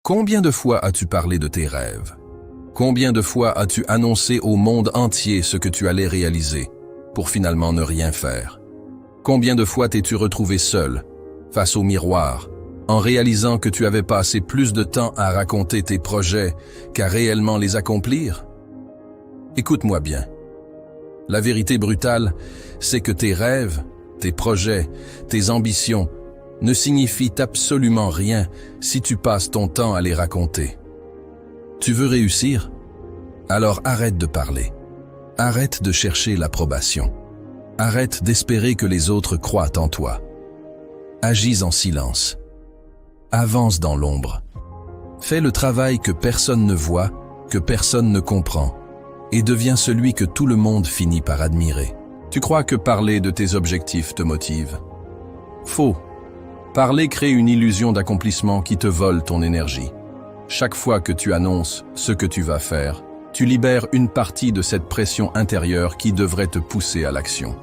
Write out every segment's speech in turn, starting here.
Combien de fois as-tu parlé de tes rêves? Combien de fois as-tu annoncé au monde entier ce que tu allais réaliser, pour finalement ne rien faire? Combien de fois t'es-tu retrouvé seul, face au miroir, en réalisant que tu avais passé plus de temps à raconter tes projets qu'à réellement les accomplir? Écoute-moi bien. La vérité brutale, c'est que tes rêves, tes projets, tes ambitions ne signifient absolument rien si tu passes ton temps à les raconter. Tu veux réussir? Alors arrête de parler. Arrête de chercher l'approbation. Arrête d'espérer que les autres croient en toi. Agis en silence. Avance dans l'ombre. Fais le travail que personne ne voit, que personne ne comprend, et deviens celui que tout le monde finit par admirer. Tu crois que parler de tes objectifs te motive? Faux. Parler crée une illusion d'accomplissement qui te vole ton énergie. Chaque fois que tu annonces ce que tu vas faire, tu libères une partie de cette pression intérieure qui devrait te pousser à l'action.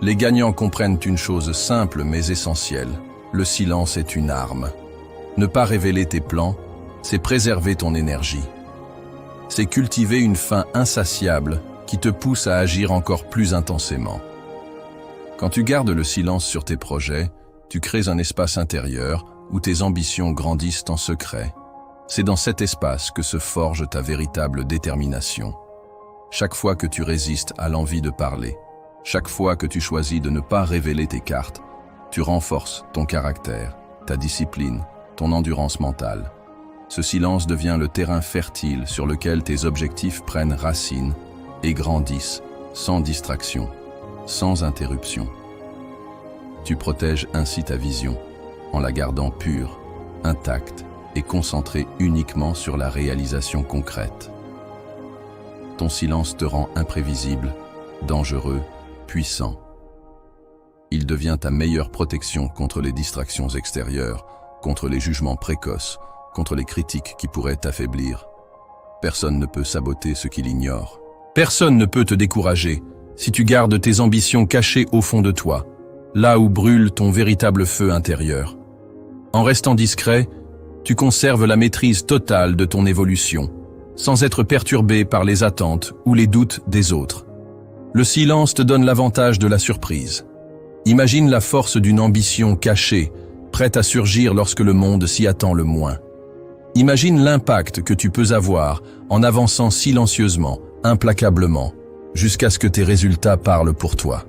Les gagnants comprennent une chose simple mais essentielle. Le silence est une arme. Ne pas révéler tes plans, c'est préserver ton énergie. C'est cultiver une faim insatiable qui te pousse à agir encore plus intensément. Quand tu gardes le silence sur tes projets, tu crées un espace intérieur où tes ambitions grandissent en secret. C'est dans cet espace que se forge ta véritable détermination. Chaque fois que tu résistes à l'envie de parler, chaque fois que tu choisis de ne pas révéler tes cartes, tu renforces ton caractère, ta discipline, ton endurance mentale. Ce silence devient le terrain fertile sur lequel tes objectifs prennent racine et grandissent sans distraction, sans interruption. Tu protèges ainsi ta vision, en la gardant pure, intacte et concentrée uniquement sur la réalisation concrète. Ton silence te rend imprévisible, dangereux, puissant. Il devient ta meilleure protection contre les distractions extérieures, contre les jugements précoces, contre les critiques qui pourraient t'affaiblir. Personne ne peut saboter ce qu'il ignore. Personne ne peut te décourager si tu gardes tes ambitions cachées au fond de toi, là où brûle ton véritable feu intérieur. En restant discret, tu conserves la maîtrise totale de ton évolution, sans être perturbé par les attentes ou les doutes des autres. Le silence te donne l'avantage de la surprise. Imagine la force d'une ambition cachée, prête à surgir lorsque le monde s'y attend le moins. Imagine l'impact que tu peux avoir en avançant silencieusement, implacablement, jusqu'à ce que tes résultats parlent pour toi.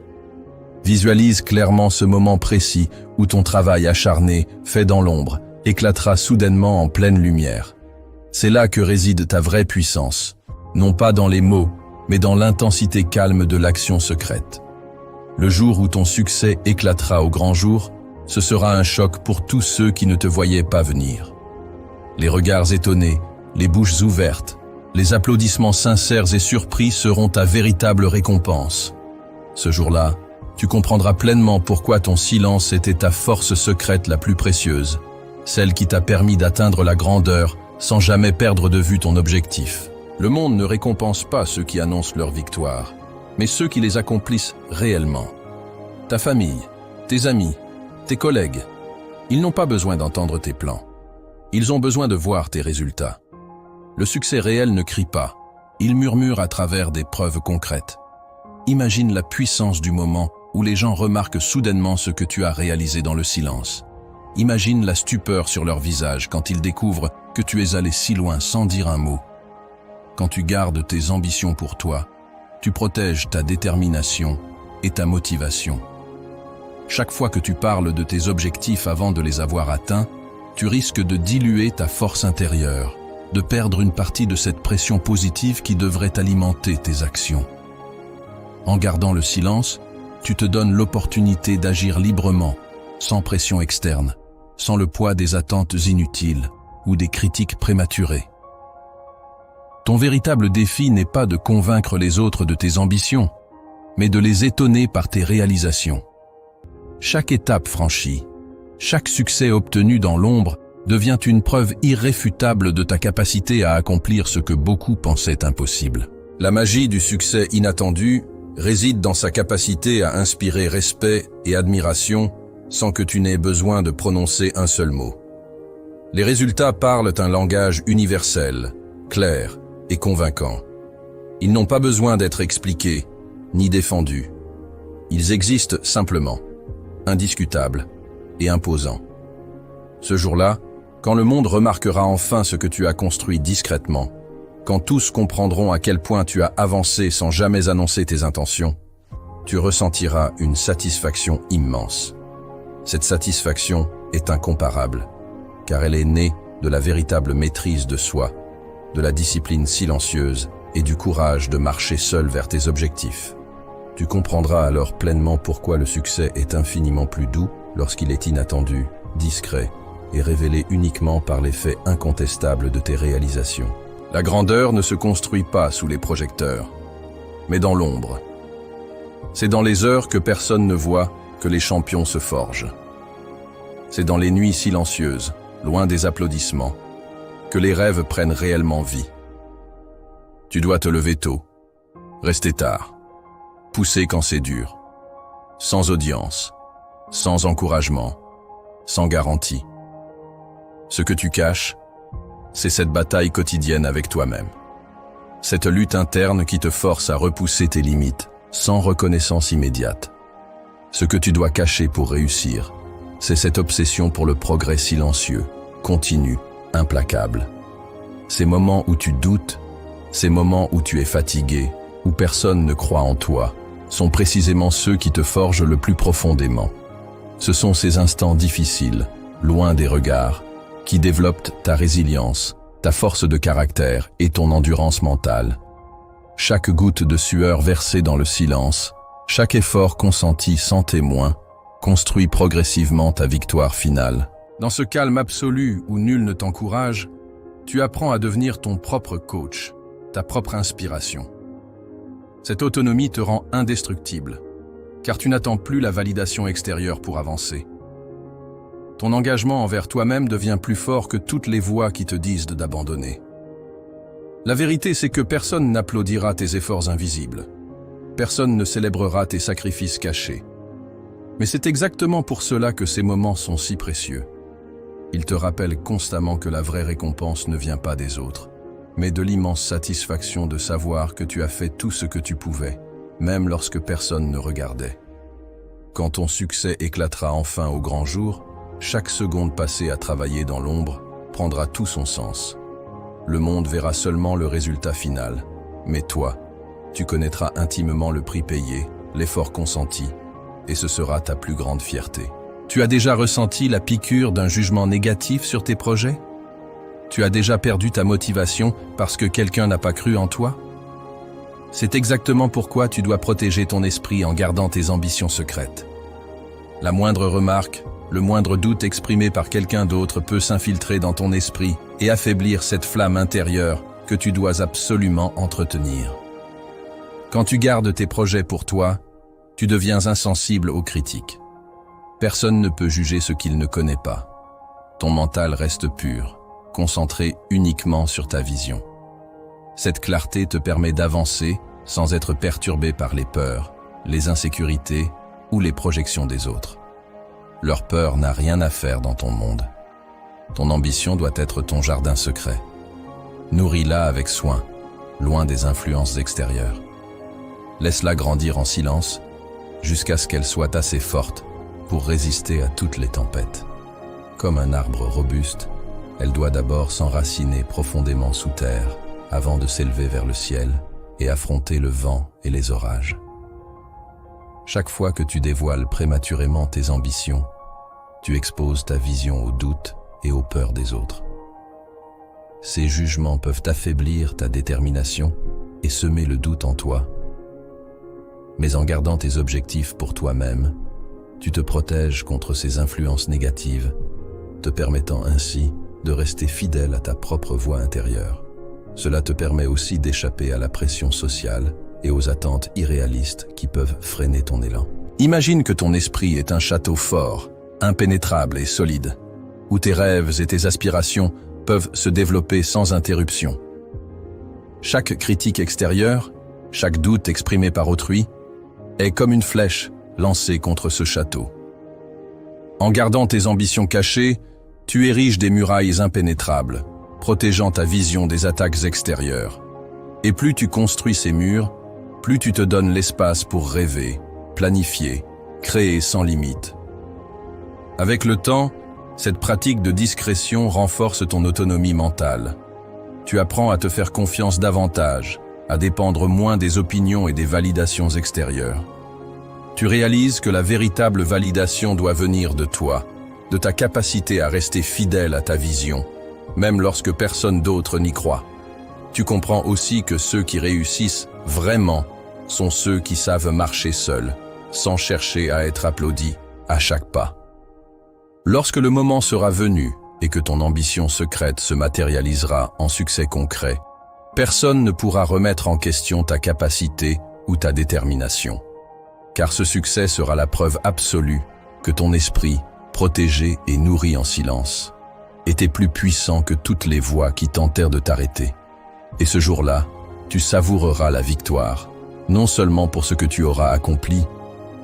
Visualise clairement ce moment précis où ton travail acharné, fait dans l'ombre, éclatera soudainement en pleine lumière. C'est là que réside ta vraie puissance, non pas dans les mots, mais dans l'intensité calme de l'action secrète. Le jour où ton succès éclatera au grand jour, ce sera un choc pour tous ceux qui ne te voyaient pas venir. Les regards étonnés, les bouches ouvertes, les applaudissements sincères et surpris seront ta véritable récompense. Ce jour-là, tu comprendras pleinement pourquoi ton silence était ta force secrète la plus précieuse, celle qui t'a permis d'atteindre la grandeur sans jamais perdre de vue ton objectif. Le monde ne récompense pas ceux qui annoncent leur victoire, mais ceux qui les accomplissent réellement. Ta famille, tes amis, tes collègues, ils n'ont pas besoin d'entendre tes plans. Ils ont besoin de voir tes résultats. Le succès réel ne crie pas, il murmure à travers des preuves concrètes. Imagine la puissance du moment où les gens remarquent soudainement ce que tu as réalisé dans le silence. Imagine la stupeur sur leur visage quand ils découvrent que tu es allé si loin sans dire un mot. Quand tu gardes tes ambitions pour toi, tu protèges ta détermination et ta motivation. Chaque fois que tu parles de tes objectifs avant de les avoir atteints, tu risques de diluer ta force intérieure, de perdre une partie de cette pression positive qui devrait alimenter tes actions. En gardant le silence, tu te donnes l'opportunité d'agir librement, sans pression externe, sans le poids des attentes inutiles ou des critiques prématurées. Ton véritable défi n'est pas de convaincre les autres de tes ambitions, mais de les étonner par tes réalisations. Chaque étape franchie, chaque succès obtenu dans l'ombre devient une preuve irréfutable de ta capacité à accomplir ce que beaucoup pensaient impossible. La magie du succès inattendu réside dans sa capacité à inspirer respect et admiration sans que tu n'aies besoin de prononcer un seul mot. Les résultats parlent un langage universel, clair et convaincant. Ils n'ont pas besoin d'être expliqués, ni défendus. Ils existent simplement, indiscutables et imposants. Ce jour-là, quand le monde remarquera enfin ce que tu as construit discrètement, quand tous comprendront à quel point tu as avancé sans jamais annoncer tes intentions, tu ressentiras une satisfaction immense. Cette satisfaction est incomparable, car elle est née de la véritable maîtrise de soi, de la discipline silencieuse et du courage de marcher seul vers tes objectifs. Tu comprendras alors pleinement pourquoi le succès est infiniment plus doux lorsqu'il est inattendu, discret et révélé uniquement par l'effet incontestable de tes réalisations. La grandeur ne se construit pas sous les projecteurs, mais dans l'ombre. C'est dans les heures que personne ne voit que les champions se forgent. C'est dans les nuits silencieuses, loin des applaudissements, que les rêves prennent réellement vie. Tu dois te lever tôt, rester tard, pousser quand c'est dur, sans audience, sans encouragement, sans garantie. Ce que tu caches, c'est cette bataille quotidienne avec toi-même. Cette lutte interne qui te force à repousser tes limites sans reconnaissance immédiate. Ce que tu dois cacher pour réussir, c'est cette obsession pour le progrès silencieux, continu, implacable. Ces moments où tu doutes, ces moments où tu es fatigué, où personne ne croit en toi, sont précisément ceux qui te forgent le plus profondément. Ce sont ces instants difficiles, loin des regards, qui développent ta résilience, ta force de caractère et ton endurance mentale. Chaque goutte de sueur versée dans le silence, chaque effort consenti sans témoin, construit progressivement ta victoire finale. Dans ce calme absolu où nul ne t'encourage, tu apprends à devenir ton propre coach, ta propre inspiration. Cette autonomie te rend indestructible, car tu n'attends plus la validation extérieure pour avancer. Ton engagement envers toi-même devient plus fort que toutes les voix qui te disent d'abandonner. La vérité, c'est que personne n'applaudira tes efforts invisibles. Personne ne célébrera tes sacrifices cachés. Mais c'est exactement pour cela que ces moments sont si précieux. Ils te rappellent constamment que la vraie récompense ne vient pas des autres, mais de l'immense satisfaction de savoir que tu as fait tout ce que tu pouvais, même lorsque personne ne regardait. Quand ton succès éclatera enfin au grand jour, chaque seconde passée à travailler dans l'ombre prendra tout son sens. Le monde verra seulement le résultat final, mais toi, tu connaîtras intimement le prix payé, l'effort consenti, et ce sera ta plus grande fierté. Tu as déjà ressenti la piqûre d'un jugement négatif sur tes projets? Tu as déjà perdu ta motivation parce que quelqu'un n'a pas cru en toi? C'est exactement pourquoi tu dois protéger ton esprit en gardant tes ambitions secrètes. La moindre remarque, le moindre doute exprimé par quelqu'un d'autre peut s'infiltrer dans ton esprit et affaiblir cette flamme intérieure que tu dois absolument entretenir. Quand tu gardes tes projets pour toi, tu deviens insensible aux critiques. Personne ne peut juger ce qu'il ne connaît pas. Ton mental reste pur, concentré uniquement sur ta vision. Cette clarté te permet d'avancer sans être perturbé par les peurs, les insécurités ou les projections des autres. Leur peur n'a rien à faire dans ton monde. Ton ambition doit être ton jardin secret. Nourris-la avec soin, loin des influences extérieures. Laisse-la grandir en silence, jusqu'à ce qu'elle soit assez forte pour résister à toutes les tempêtes. Comme un arbre robuste, elle doit d'abord s'enraciner profondément sous terre, avant de s'élever vers le ciel et affronter le vent et les orages. Chaque fois que tu dévoiles prématurément tes ambitions, tu exposes ta vision aux doutes et aux peurs des autres. Ces jugements peuvent affaiblir ta détermination et semer le doute en toi. Mais en gardant tes objectifs pour toi-même, tu te protèges contre ces influences négatives, te permettant ainsi de rester fidèle à ta propre voix intérieure. Cela te permet aussi d'échapper à la pression sociale et aux attentes irréalistes qui peuvent freiner ton élan. Imagine que ton esprit est un château fort, impénétrable et solide, où tes rêves et tes aspirations peuvent se développer sans interruption. Chaque critique extérieure, chaque doute exprimé par autrui, est comme une flèche lancée contre ce château. En gardant tes ambitions cachées, Tu ériges des murailles impénétrables, protégeant ta vision des attaques extérieures. Et plus tu construis ces murs, plus tu te donnes l'espace pour rêver, planifier, créer sans limite. Avec le temps, cette pratique de discrétion renforce ton autonomie mentale. Tu apprends à te faire confiance davantage, à dépendre moins des opinions et des validations extérieures. Tu réalises que la véritable validation doit venir de toi, de ta capacité à rester fidèle à ta vision, même lorsque personne d'autre n'y croit. Tu comprends aussi que ceux qui réussissent vraiment sont ceux qui savent marcher seuls, sans chercher à être applaudis à chaque pas. Lorsque le moment sera venu et que ton ambition secrète se matérialisera en succès concret, personne ne pourra remettre en question ta capacité ou ta détermination. Car ce succès sera la preuve absolue que ton esprit, protégé et nourri en silence, était plus puissant que toutes les voix qui tentèrent de t'arrêter. Et ce jour-là, tu savoureras la victoire, non seulement pour ce que tu auras accompli,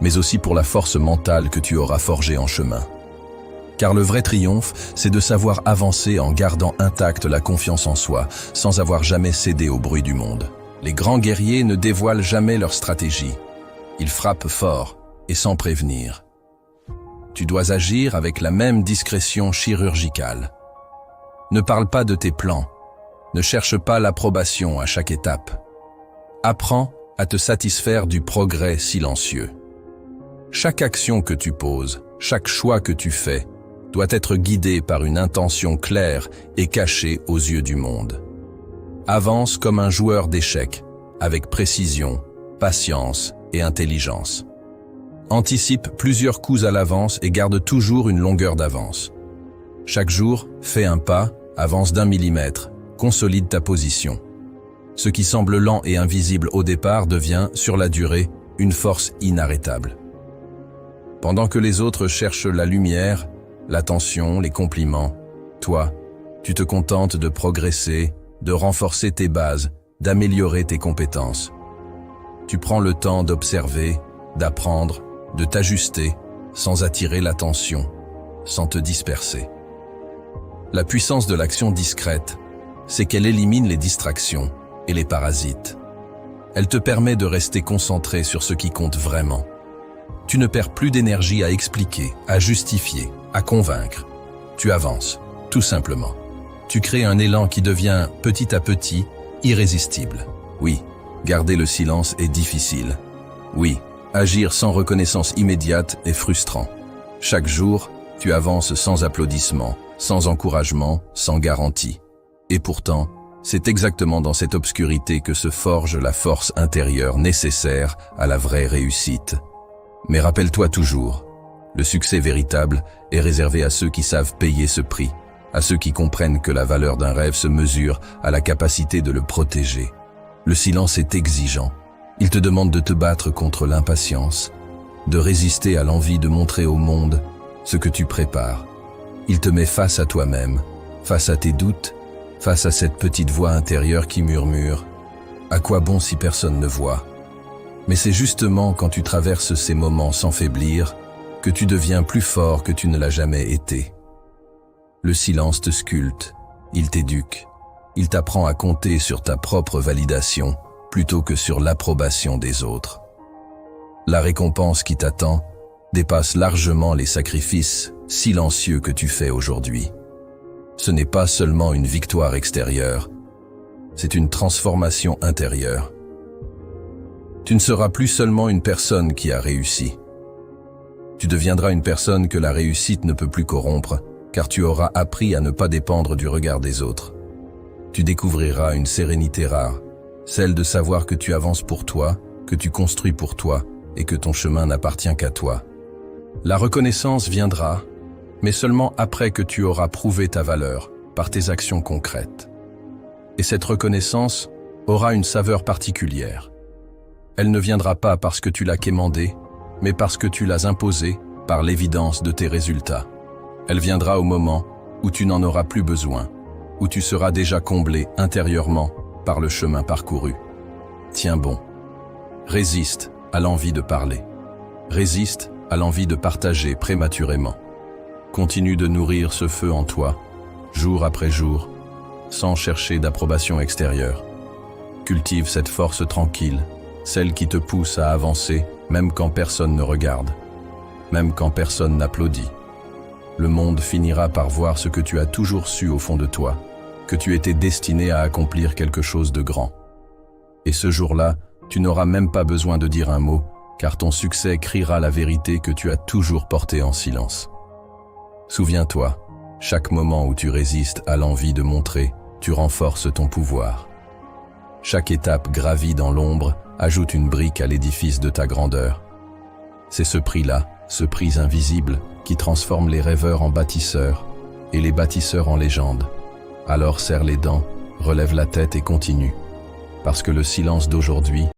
mais aussi pour la force mentale que tu auras forgée en chemin. Car le vrai triomphe, c'est de savoir avancer en gardant intacte la confiance en soi, sans avoir jamais cédé au bruit du monde. Les grands guerriers ne dévoilent jamais leur stratégie. Ils frappent fort et sans prévenir. Tu dois agir avec la même discrétion chirurgicale. Ne parle pas de tes plans. Ne cherche pas l'approbation à chaque étape. Apprends à te satisfaire du progrès silencieux. Chaque action que tu poses, chaque choix que tu fais, doit être guidé par une intention claire et cachée aux yeux du monde. Avance comme un joueur d'échecs, avec précision, patience et intelligence. Anticipe plusieurs coups à l'avance et garde toujours une longueur d'avance. Chaque jour, fais un pas, avance d'1 millimètre, consolide ta position. Ce qui semble lent et invisible au départ devient, sur la durée, une force inarrêtable. Pendant que les autres cherchent la lumière, l'attention, les compliments, toi, tu te contentes de progresser, de renforcer tes bases, d'améliorer tes compétences. Tu prends le temps d'observer, d'apprendre, de t'ajuster, sans attirer l'attention, sans te disperser. La puissance de l'action discrète, c'est qu'elle élimine les distractions et les parasites. Elle te permet de rester concentré sur ce qui compte vraiment. Tu ne perds plus d'énergie à expliquer, à justifier, à convaincre. Tu avances, tout simplement. Tu crées un élan qui devient, petit à petit, irrésistible. Oui, garder le silence est difficile. Oui, agir sans reconnaissance immédiate est frustrant. Chaque jour, tu avances sans applaudissements, sans encouragement, sans garantie. Et pourtant, c'est exactement dans cette obscurité que se forge la force intérieure nécessaire à la vraie réussite. Mais rappelle-toi toujours, le succès véritable est réservé à ceux qui savent payer ce prix, à ceux qui comprennent que la valeur d'un rêve se mesure à la capacité de le protéger. Le silence est exigeant. Il te demande de te battre contre l'impatience, de résister à l'envie de montrer au monde ce que tu prépares. Il te met face à toi-même, face à tes doutes, face à cette petite voix intérieure qui murmure « À quoi bon si personne ne voit ?» Mais c'est justement quand tu traverses ces moments sans faiblir que tu deviens plus fort que tu ne l'as jamais été. Le silence te sculpte, il t'éduque, il t'apprend à compter sur ta propre validation plutôt que sur l'approbation des autres. La récompense qui t'attend dépasse largement les sacrifices silencieux que tu fais aujourd'hui. Ce n'est pas seulement une victoire extérieure, c'est une transformation intérieure. Tu ne seras plus seulement une personne qui a réussi. Tu deviendras une personne que la réussite ne peut plus corrompre, car tu auras appris à ne pas dépendre du regard des autres. Tu découvriras une sérénité rare, celle de savoir que tu avances pour toi, que tu construis pour toi et que ton chemin n'appartient qu'à toi. La reconnaissance viendra, mais seulement après que tu auras prouvé ta valeur par tes actions concrètes. Et cette reconnaissance aura une saveur particulière. Elle ne viendra pas parce que tu l'as quémandée, mais parce que tu l'as imposée par l'évidence de tes résultats. Elle viendra au moment où tu n'en auras plus besoin, où tu seras déjà comblé intérieurement par le chemin parcouru. Tiens bon. Résiste à l'envie de parler. Résiste à l'envie de partager prématurément. Continue de nourrir ce feu en toi, jour après jour, sans chercher d'approbation extérieure. Cultive cette force tranquille, celle qui te pousse à avancer, même quand personne ne regarde, même quand personne n'applaudit. Le monde finira par voir ce que tu as toujours su au fond de toi, que tu étais destiné à accomplir quelque chose de grand. Et ce jour-là, tu n'auras même pas besoin de dire un mot, car ton succès criera la vérité que tu as toujours portée en silence. Souviens-toi, chaque moment où tu résistes à l'envie de montrer, tu renforces ton pouvoir. Chaque étape gravie dans l'ombre ajoute une brique à l'édifice de ta grandeur. C'est ce prix-là, ce prix invisible, qui transforme les rêveurs en bâtisseurs et les bâtisseurs en légendes. Alors serre les dents, relève la tête et continue. Parce que le silence d'aujourd'hui